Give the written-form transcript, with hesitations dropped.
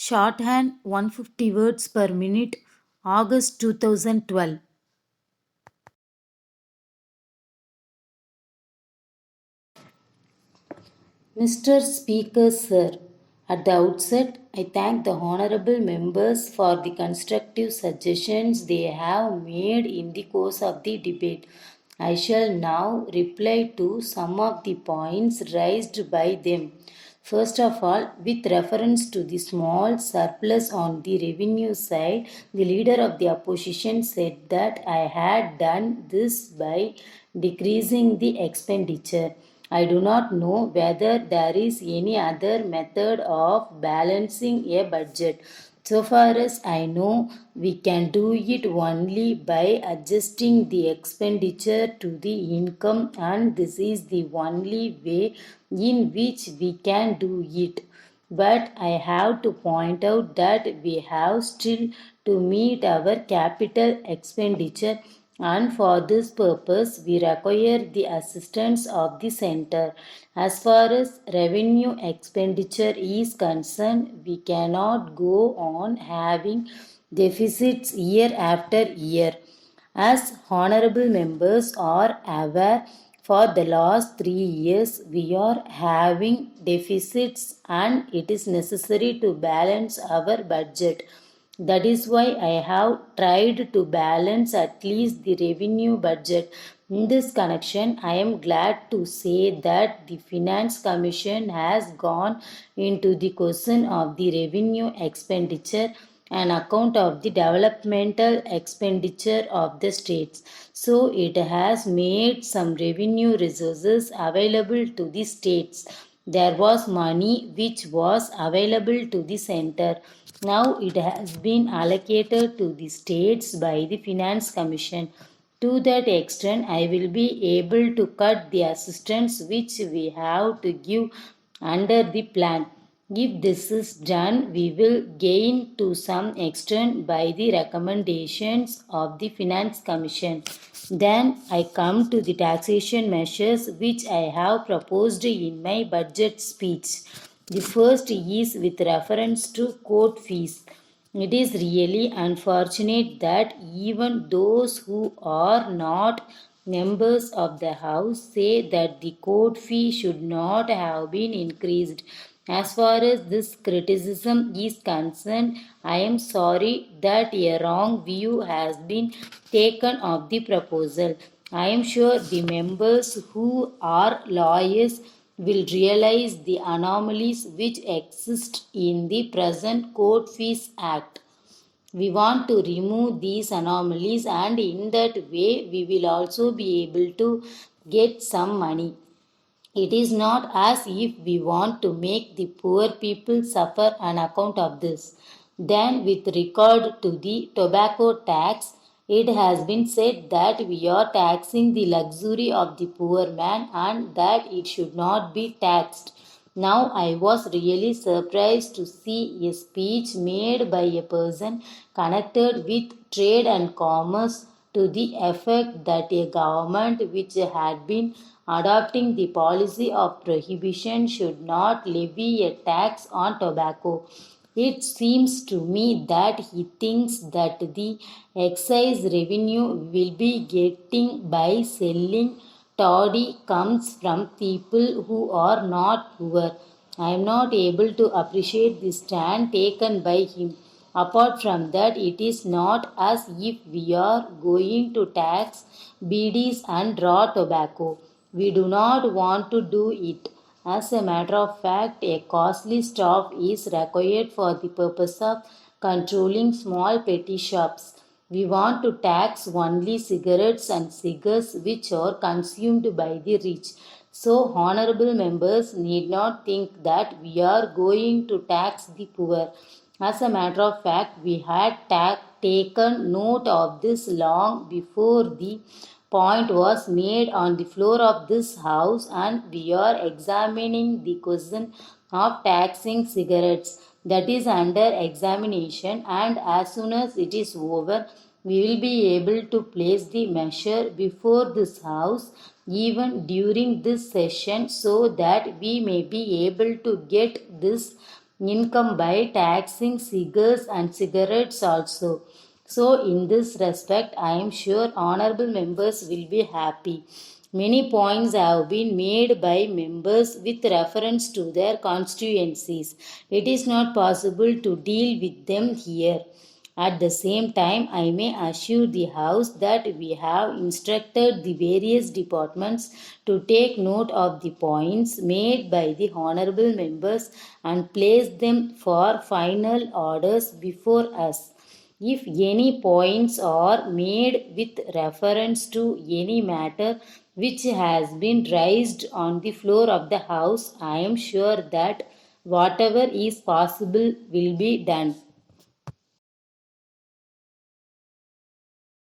Shorthand 150 words per minute, August 2012. Mr. Speaker, Sir, at the outset, I thank the honorable members for the constructive suggestions they have made in the course of the debate. I shall now reply to some of the points raised by them. First of all, with reference to the small surplus on the revenue side, the leader of the opposition said that I had done this by decreasing the expenditure. I do not know whether there is any other method of balancing a budget. So far as I know, we can do it only by adjusting the expenditure to the income, and this is the only way in which we can do it. But I have to point out that we have still to meet our capital expenditure, and for this purpose we require the assistance of the center. As far as revenue expenditure is concerned, we cannot go on having deficits year after year. As honorable members are aware, for the last 3 years we are having deficits and it is necessary to balance our budget. That is why I have tried to balance at least the revenue budget. In this connection, I am glad to say that the Finance Commission has gone into the question of the revenue expenditure an account of the developmental expenditure of the states. So it has made some revenue resources available to the states. There was money which was available to the center. Now it has been allocated to the states by the Finance Commission. To that extent, I will be able to cut the assistance which we have to give under the plan. If this is done, we will gain to some extent by the recommendations of the Finance Commission. Then I come to the taxation measures which I have proposed in my budget speech. The first is with reference to court fees. It is really unfortunate that even those who are not members of the House say that the court fee should not have been increased. As far as this criticism is concerned, I am sorry that a wrong view has been taken of the proposal. I am sure the members who are lawyers will realize the anomalies which exist in the present Court Fees Act. We want to remove these anomalies, and in that way we will also be able to get some money. It is not as if we want to make the poor people suffer on account of this. Then, with regard to the tobacco tax, it has been said that we are taxing the luxury of the poor man and that it should not be taxed. Now, I was really surprised to see a speech made by a person connected with trade and commerce to the effect that a government which had been adopting the policy of prohibition should not levy a tax on tobacco. It seems to me that he thinks that the excise revenue will be getting by selling toddy comes from people who are not poor. I am not able to appreciate the stand taken by him. Apart from that, it is not as if we are going to tax BDs and raw tobacco. We do not want to do it. As a matter of fact, a costly staff is required for the purpose of controlling small petty shops. We want to tax only cigarettes and cigars which are consumed by the rich. So, honorable members need not think that we are going to tax the poor. As a matter of fact, we had taken note of this long before the point was made on the floor of this house, and we are examining the question of taxing cigarettes. That is under examination, and as soon as it is over, we will be able to place the measure before this house even during this session so that we may be able to get this income by taxing cigars and cigarettes also. So, in this respect, I am sure honorable members will be happy. Many points have been made by members with reference to their constituencies. It is not possible to deal with them here. At the same time, I may assure the House that we have instructed the various departments to take note of the points made by the honorable members and place them for final orders before us. If any points are made with reference to any matter which has been raised on the floor of the House, I am sure that whatever is possible will be done.